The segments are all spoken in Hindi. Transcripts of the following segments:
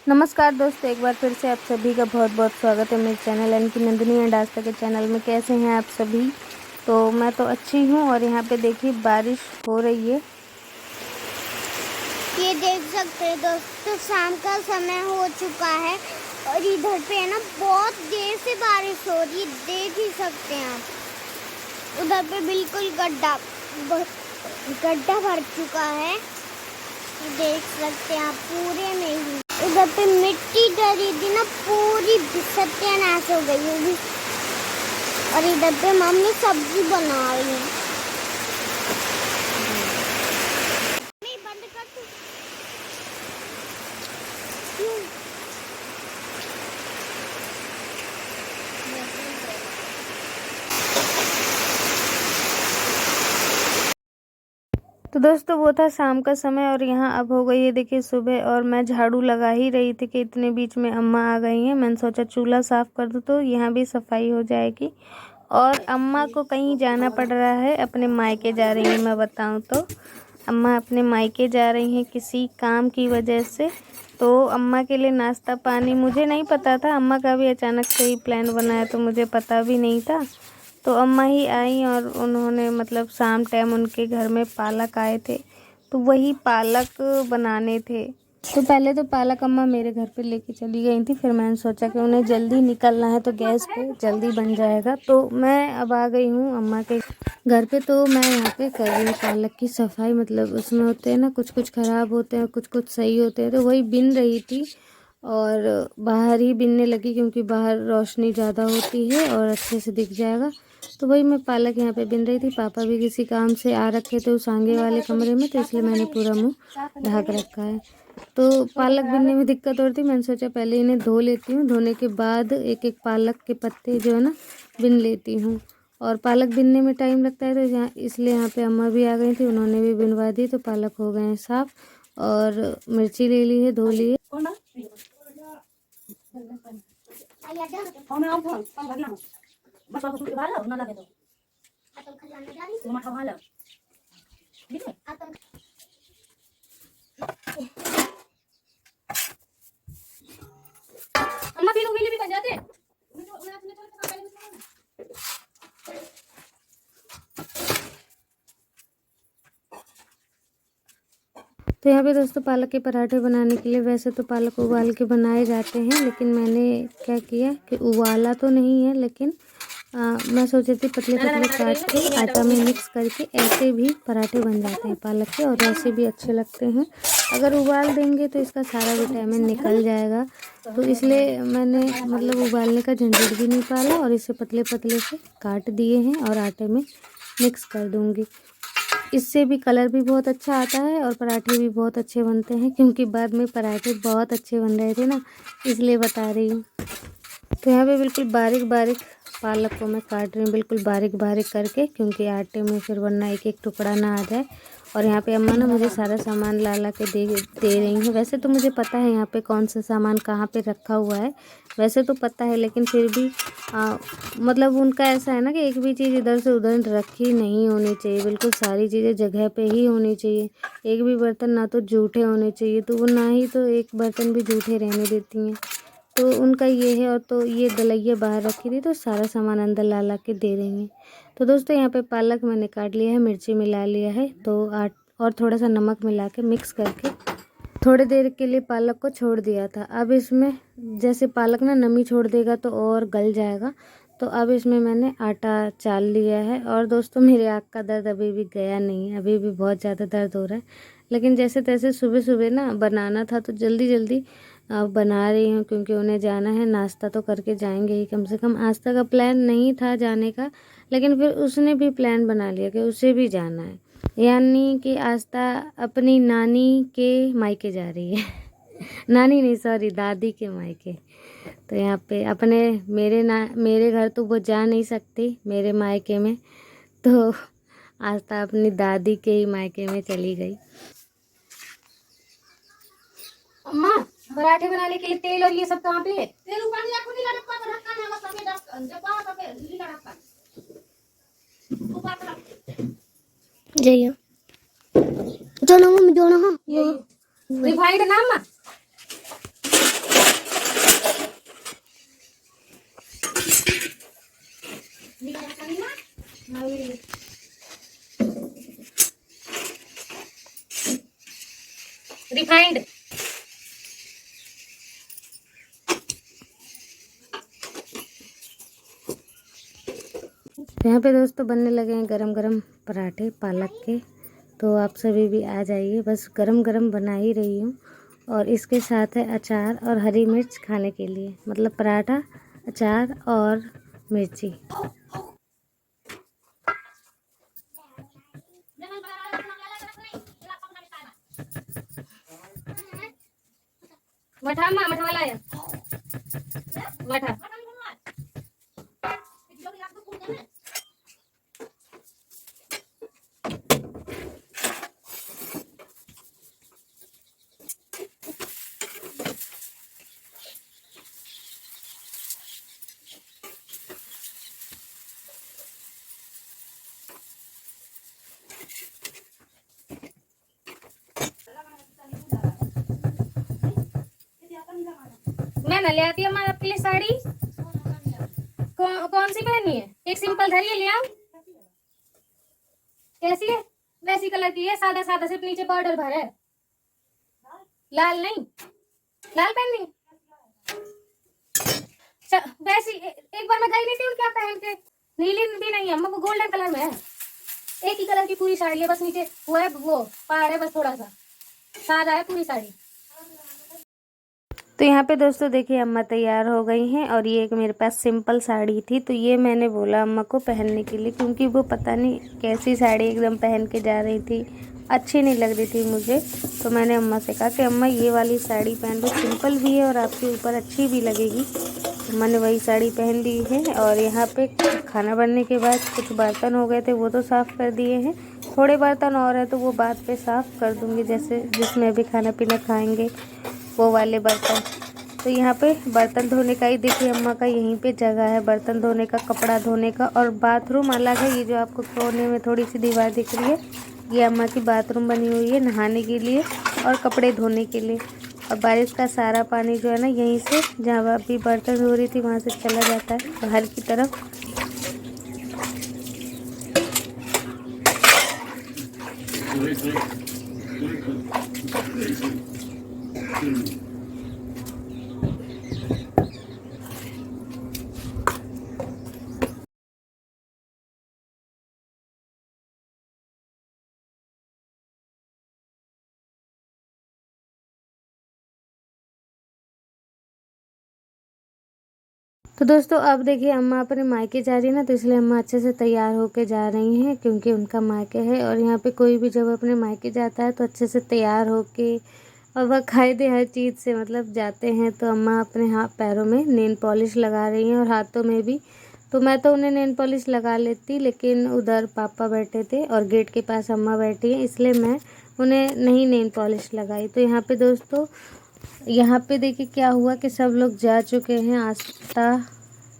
नमस्कार दोस्तों, एक बार फिर से आप सभी का बहुत बहुत स्वागत है मेरे चैनल यानी कि नंदिनी एंड आस्था के चैनल में। कैसे हैं आप सभी? तो मैं तो अच्छी हूँ और यहाँ पे देखिए बारिश हो रही है। ये देख सकते हैं दोस्तों, शाम का समय हो चुका है और इधर पे है ना बहुत देर से बारिश हो रही है, देख ही सकते हैं आप। उधर पे बिल्कुल गड्ढा भर चुका है, देख सकते हैं आप पूरे में ही। उधर पे मिट्टी डली थी ना, पूरी सत्यानाश हो गई होगी। और इधर पे मम्मी सब्जी बना रही है। बंद कर तू। तो दोस्तों वो था शाम का समय और यहाँ अब हो गई है देखिए सुबह, और मैं झाड़ू लगा ही रही थी कि इतने बीच में अम्मा आ गई हैं। मैंने सोचा चूल्हा साफ़ कर दूँ तो यहाँ भी सफाई हो जाएगी। और अम्मा को कहीं जाना पड़ रहा है, अपने मायके जा रही हैं। मैं बताऊँ तो अम्मा अपने मायके जा रही हैं किसी काम की वजह से। तो अम्मा के लिए नाश्ता पानी मुझे नहीं पता था, अम्मा का भी अचानक से ही प्लान बनाया तो मुझे पता भी नहीं था। तो अम्मा ही आई और उन्होंने मतलब शाम टाइम उनके घर में पालक आए थे तो वही पालक बनाने थे। तो पहले तो पालक अम्मा मेरे घर पे लेके चली गई थी, फिर मैंने सोचा कि उन्हें जल्दी निकलना है तो गैस पे जल्दी बन जाएगा। तो मैं अब आ गई हूँ अम्मा के घर पे। तो मैं यहाँ पे कर रही हूँ पालक की सफाई। मतलब उसमें होते हैं ना, कुछ कुछ ख़राब होते हैं, कुछ कुछ सही होते हैं, तो वही बिन रही थी। और बाहर ही बिनने लगी क्योंकि बाहर रोशनी ज़्यादा होती है और अच्छे से दिख जाएगा। तो वही मैं पालक यहाँ पे बिन रही थी। पापा भी किसी काम से आ रखे थे उस आगे वाले कमरे में, तो इसलिए मैंने पूरा मुंह ढक रखा है। तो पालक बिनने में दिक्कत हो रही थी, मैंने सोचा पहले इन्हें धो लेती हूँ, धोने के बाद एक एक पालक के पत्ते जो है ना बिन लेती हूँ। और पालक बिनने में टाइम लगता है तो यहाँ इसलिए यहाँ पे अम्मा भी आ गई थी, उन्होंने भी बिनवा दी। तो पालक हो गए हैं साफ़ और मिर्ची ले ली है, धो ली है। भी बन जाते। तो यहाँ पे दोस्तों पालक के पराठे बनाने के लिए वैसे तो पालक उबाल के बनाए जाते हैं, लेकिन मैंने क्या किया कि उबाला तो नहीं है, लेकिन मैं सोची थी पतले पतले काट के आटा में मिक्स करके ऐसे भी पराठे बन जाते हैं पालक के, और ऐसे भी अच्छे लगते हैं। अगर उबाल देंगे तो इसका सारा विटामिन निकल जाएगा, तो इसलिए मैंने मतलब उबालने का झंझट भी नहीं पाला और इसे पतले पतले से काट दिए हैं और आटे में मिक्स कर दूँगी। इससे भी कलर भी बहुत अच्छा आता है और पराठे भी बहुत अच्छे बनते हैं, क्योंकि बाद में पराठे बहुत अच्छे बन रहे थे ना, इसलिए बता रही हूँ। तो यहाँ पे बिल्कुल बारीक बारीक पालक को मैं काट रही हूँ, बिल्कुल बारीक बारीक करके, क्योंकि आटे में फिर वरना एक एक टुकड़ा ना आ जाए। और यहाँ पे अम्मा ना मुझे सारा सामान ला ला के दे रही हैं। वैसे तो मुझे पता है यहाँ पे कौन सा सामान कहाँ पे रखा हुआ है, वैसे तो पता है, लेकिन फिर भी मतलब उनका ऐसा है ना कि एक भी चीज़ इधर से उधर रखी नहीं होनी चाहिए, बिल्कुल सारी चीज़ें जगह पे ही होनी चाहिए। एक भी बर्तन ना तो जूठे होने चाहिए, तो वो ना ही तो एक बर्तन भी जूठे रहने देती हैं। तो उनका ये है। और तो ये दलैया बाहर रखी थी तो सारा सामान अंदर ला ला के दे रही हैं। तो दोस्तों यहाँ पे पालक मैंने काट लिया है, मिर्ची मिला लिया है, तो और थोड़ा सा नमक मिला के मिक्स करके थोड़ी देर के लिए पालक को छोड़ दिया था। अब इसमें जैसे पालक ना नमी छोड़ देगा तो और गल जाएगा, तो अब इसमें मैंने आटा चाल लिया है। और दोस्तों मेरे आँख का दर्द अभी भी गया नहीं है, अभी भी बहुत ज़्यादा दर्द हो रहा है, लेकिन जैसे तैसे सुबह सुबह ना बनाना था तो जल्दी जल्दी बना रही हूँ, क्योंकि उन्हें जाना है, नाश्ता तो करके जाएंगे ही कम से कम। आस्था का प्लान नहीं था जाने का, लेकिन फिर उसने भी प्लान बना लिया कि उसे भी जाना है, यानी कि आस्था अपनी नानी के मायके जा रही है नानी नहीं, सॉरी, दादी के मायके। तो यहाँ पे अपने मेरे घर तो वो जा नहीं सकती मेरे मायके में, तो आस्था अपनी दादी के ही मायके में चली गई। अम्मा पराठे बनाने के लिए तेल और ये सब कहाँ पे है? तेल ऊपर नहीं रखो, नीला डब्बा में रखा है, बस सफेद डब्बा सफेद नीला रखा ऊपर रख। जाइए चलो मम्मी, दोनों हाँ ये रिफाइंड ना अम्मा, तो यहाँ पे दोस्तों बनने लगे हैं गरम गरम पराठे पालक के। तो आप सभी भी आ जाइए, बस गरम गरम बना ही रही हूँ। और इसके साथ है अचार और हरी मिर्च खाने के लिए, मतलब पराठा, अचार और मिर्ची। मठा वाला है मठा। मैं न ले आती अम्मा आपके लिए साड़ी। कौन सी पहनी है? एक सिंपल धरिए ले आओ। कैसी है? वैसी कलर की है, सादा सादा, सिर्फ नीचे बॉर्डर भर है। लाल नहीं, लाल पहननी है। वैसी एक बार मैं गई नहीं थी उनके यहाँ पहन के। नीली भी नहीं है अम्मा, वो गोल्डन कलर में है। एक ही कलर की पूरी साड़ी है, बस नीचे वो है, वो पहाड़ है, बस थोड़ा सा सादा है पूरी साड़ी। तो यहाँ पे दोस्तों देखिए अम्मा तैयार हो गई हैं। और ये एक मेरे पास सिंपल साड़ी थी, तो ये मैंने बोला अम्मा को पहनने के लिए, क्योंकि वो पता नहीं कैसी साड़ी एकदम पहन के जा रही थी, अच्छी नहीं लग रही थी मुझे। तो मैंने अम्मा से कहा कि अम्मा ये वाली साड़ी पहन लो, सिंपल भी है और आपके ऊपर अच्छी भी लगेगी। तो मैंने वही साड़ी पहन ली है। और यहाँ पे खाना बनने के बाद कुछ बर्तन हो गए थे, वो तो साफ़ कर दिए हैं। थोड़े बर्तन और है तो वो बाद पे साफ़ कर दूँगी, जैसे जिसमें भी खाना पीना खाएँगे वो वाले बर्तन। तो यहाँ पे बर्तन धोने का ही देखिए अम्मा का यहीं पे जगह है, बर्तन धोने का, कपड़ा धोने का। और बाथरूम अलग है, ये जो आपको कोने में थोड़ी सी दीवार दिख रही है, ये अम्मा की बाथरूम बनी हुई है नहाने के लिए और कपड़े धोने के लिए। और बारिश का सारा पानी जो है ना, यहीं से जहाँ अभी बर्तन धो रही थी वहाँ से चला जाता है बाहर की तरफ। तो दोस्तों अब देखिए अम्मा अपने मायके जा रही है ना, तो इसलिए अम्मा अच्छे से तैयार होके जा रही हैं, क्योंकि उनका मायके है। और यहाँ पे कोई भी जब अपने मायके जाता है तो अच्छे से तैयार होके और बाकायदे हर चीज़ से मतलब जाते हैं। तो अम्मा अपने हाथ पैरों में नेल पॉलिश लगा रही हैं और हाथों में भी। तो मैं तो उन्हें नेल पॉलिश लगा लेती, लेकिन उधर पापा बैठे थे और गेट के पास अम्मा बैठी हैं, इसलिए मैं उन्हें नहीं नेल पॉलिश लगाई। तो यहाँ पे दोस्तों, यहाँ पे देखिए क्या हुआ कि सब लोग जा चुके हैं।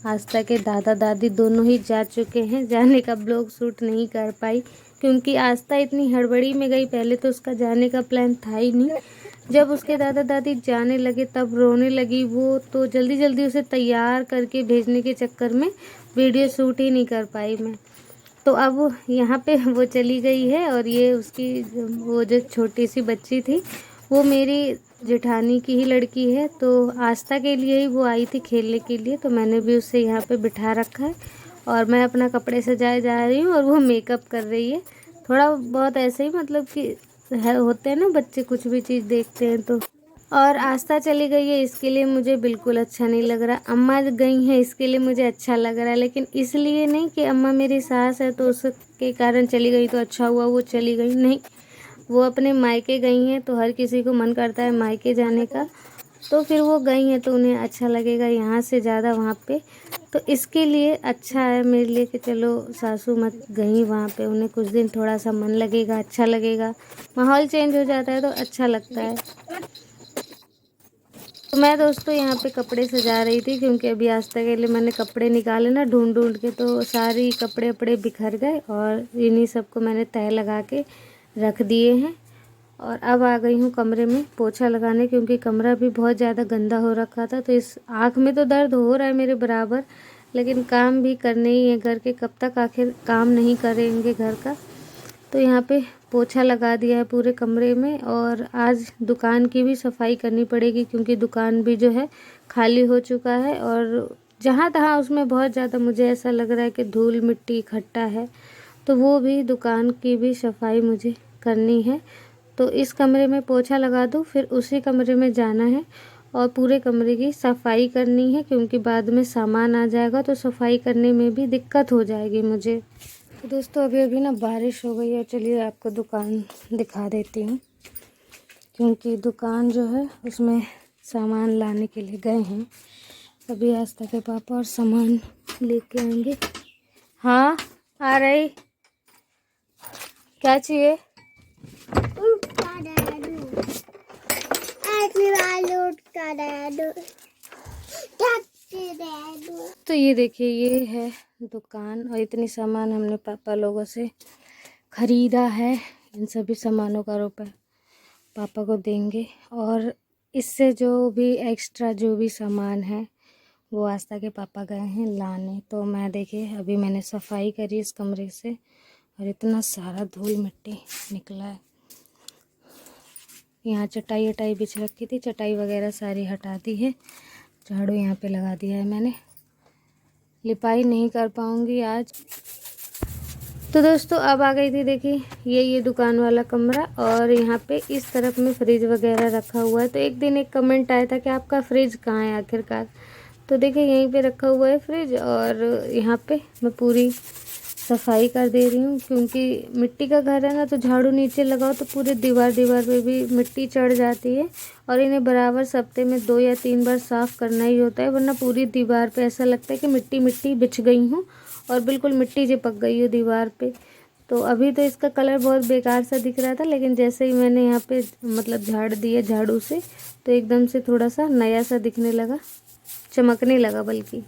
आस्था के दादा दादी दोनों ही जा चुके हैं। जाने का ब्लॉग शूट नहीं कर पाई, क्योंकि आस्था इतनी हड़बड़ी में गई, पहले तो उसका जाने का प्लान था ही नहीं। जब उसके दादा दादी जाने लगे तब रोने लगी वो, तो जल्दी जल्दी उसे तैयार करके भेजने के चक्कर में वीडियो शूट ही नहीं कर पाई मैं। तो अब यहाँ पे वो चली गई है। और ये उसकी वो जो छोटी सी बच्ची थी, वो मेरी जेठानी की ही लड़की है। तो आस्था के लिए ही वो आई थी खेलने के लिए, तो मैंने भी उसे यहाँ पे बिठा रखा है। और मैं अपना कपड़े सजाए जा रही हूँ और वो मेकअप कर रही है। थोड़ा बहुत ऐसे ही, मतलब कि होते हैं ना बच्चे, कुछ भी चीज़ देखते हैं तो। और आस्था चली गई है, इसके लिए मुझे बिल्कुल अच्छा नहीं लग रहा। अम्मा गई हैं, इसके लिए मुझे अच्छा लग रहा है, लेकिन इसलिए नहीं कि अम्मा मेरी सास है तो उसके कारण चली गई तो अच्छा हुआ वो चली गई, नहीं। वो अपने मायके गई हैं तो हर किसी को मन करता है मायके जाने का, तो फिर वो गई हैं तो उन्हें अच्छा लगेगा यहाँ से ज़्यादा वहाँ पे। तो इसके लिए अच्छा है मेरे लिए कि चलो सासू मत गई वहाँ पे, उन्हें कुछ दिन थोड़ा सा मन लगेगा, अच्छा लगेगा, माहौल चेंज हो जाता है तो अच्छा लगता है। तो मैं दोस्तों यहाँ पे कपड़े सजा रही थी, क्योंकि अभी आस्था के लिए मैंने कपड़े निकाले ना ढूंढ ढूंढ के, तो सारी कपड़े वपड़े बिखर गए और इन्हीं सबको मैंने तय लगा के रख दिए हैं। और अब आ गई हूँ कमरे में पोछा लगाने, क्योंकि कमरा भी बहुत ज़्यादा गंदा हो रखा था। तो इस आँख में तो दर्द हो रहा है मेरे बराबर, लेकिन काम भी करने ही है घर के, कब तक आखिर काम नहीं करेंगे घर का। तो यहाँ पे पोछा लगा दिया है पूरे कमरे में। और आज दुकान की भी सफाई करनी पड़ेगी, क्योंकि दुकान भी जो है खाली हो चुका है। और जहाँ तहाँ उसमें बहुत ज़्यादा मुझे ऐसा लग रहा है कि धूल मिट्टी इकट्ठा है, तो वो भी दुकान की भी सफाई मुझे करनी है। तो इस कमरे में पोछा लगा दूँ, फिर उसी कमरे में जाना है और पूरे कमरे की सफाई करनी है, क्योंकि बाद में सामान आ जाएगा तो सफाई करने में भी दिक्कत हो जाएगी मुझे। तो दोस्तों अभी अभी ना बारिश हो गई है, चलिए आपको दुकान दिखा देती हूँ, क्योंकि दुकान जो है उसमें सामान लाने के लिए गए हैं। अभी आस्था के पापा और सामान लेके आएंगे। हाँ आ रही, क्या चाहिए? तो ये देखिए ये है दुकान, और इतनी सामान हमने पापा लोगों से ख़रीदा है। इन सभी सामानों का रुपए पापा को देंगे, और इससे जो भी एक्स्ट्रा जो भी सामान है वो आस्था के पापा गए हैं लाने। तो मैं देखिए अभी मैंने सफाई करी इस कमरे से, और इतना सारा धूल मिट्टी निकला है। यहाँ चटाई वटाई बिछ रखी थी, चटाई वगैरह सारी हटा दी है, झाड़ू यहाँ पे लगा दिया है मैंने। लिपाई नहीं कर पाऊँगी आज। तो दोस्तों अब आ गई थी, देखिए ये दुकान वाला कमरा, और यहाँ पे इस तरफ में फ्रिज वगैरह रखा हुआ है। तो एक दिन एक कमेंट आया था कि आपका फ्रिज कहाँ है आखिरकार, तो देखिए यहीं पे रखा हुआ है फ्रिज, और यहाँ पे मैं पूरी सफाई कर दे रही हूँ, क्योंकि मिट्टी का घर है ना, तो झाड़ू नीचे लगाओ तो पूरे दीवार पे भी मिट्टी चढ़ जाती है, और इन्हें बराबर हफ्ते में 2 या 3 बार साफ़ करना ही होता है, वरना पूरी दीवार पे ऐसा लगता है कि मिट्टी मिट्टी बिछ गई हूँ और बिल्कुल मिट्टी चिपक गई हो दीवार पे। तो अभी तो इसका कलर बहुत बेकार सा दिख रहा था, लेकिन जैसे ही मैंने यहाँ पे मतलब झाड़ दिया झाड़ू से, तो एकदम से थोड़ा सा नया सा दिखने लगा, चमकने लगा बल्कि।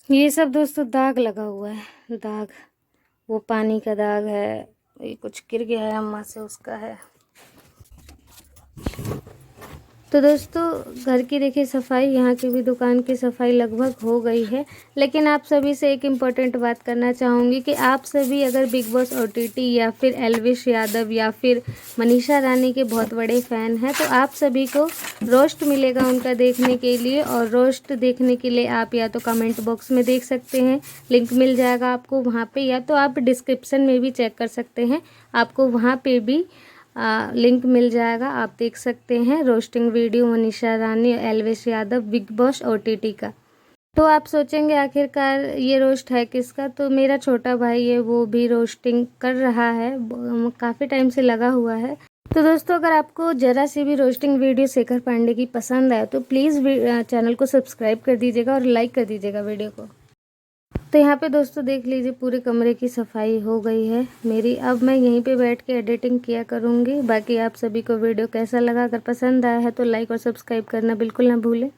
ये सब दोस्तों दाग लगा हुआ है, दाग वो पानी का दाग है, ये कुछ गिर गया है अम्मा से उसका है। तो दोस्तों घर की देखिए सफाई, यहाँ की भी दुकान की सफाई लगभग हो गई है। लेकिन आप सभी से एक इम्पॉर्टेंट बात करना चाहूँगी कि आप सभी अगर बिग बॉस ओटीटी या फिर एल्विश यादव या फिर मनीषा रानी के बहुत बड़े फ़ैन हैं, तो आप सभी को रोस्ट मिलेगा उनका देखने के लिए। और रोस्ट देखने के लिए आप या तो कमेंट बॉक्स में देख सकते हैं, लिंक मिल जाएगा आपको वहाँ पर, या तो आप डिस्क्रिप्शन में भी चेक कर सकते हैं, आपको वहाँ पर भी लिंक मिल जाएगा। आप देख सकते हैं रोस्टिंग वीडियो मनीषा रानी और Elvish Yadav big boss OTT का। तो आप सोचेंगे आखिरकार ये रोस्ट है किसका, तो मेरा छोटा भाई है, वो भी रोस्टिंग कर रहा है, काफ़ी टाइम से लगा हुआ है। तो दोस्तों अगर आपको ज़रा सी भी रोस्टिंग वीडियो शेखर पांडे की पसंद आए तो प्लीज़ चैनल को सब्सक्राइब कर दीजिएगा और लाइक कर दीजिएगा वीडियो को। तो यहाँ पे दोस्तों देख लीजिए पूरे कमरे की सफाई हो गई है मेरी। अब मैं यहीं पे बैठ के एडिटिंग किया करूँगी। बाकी आप सभी को वीडियो कैसा लगा, अगर पसंद आया है तो लाइक और सब्सक्राइब करना बिल्कुल ना भूलें।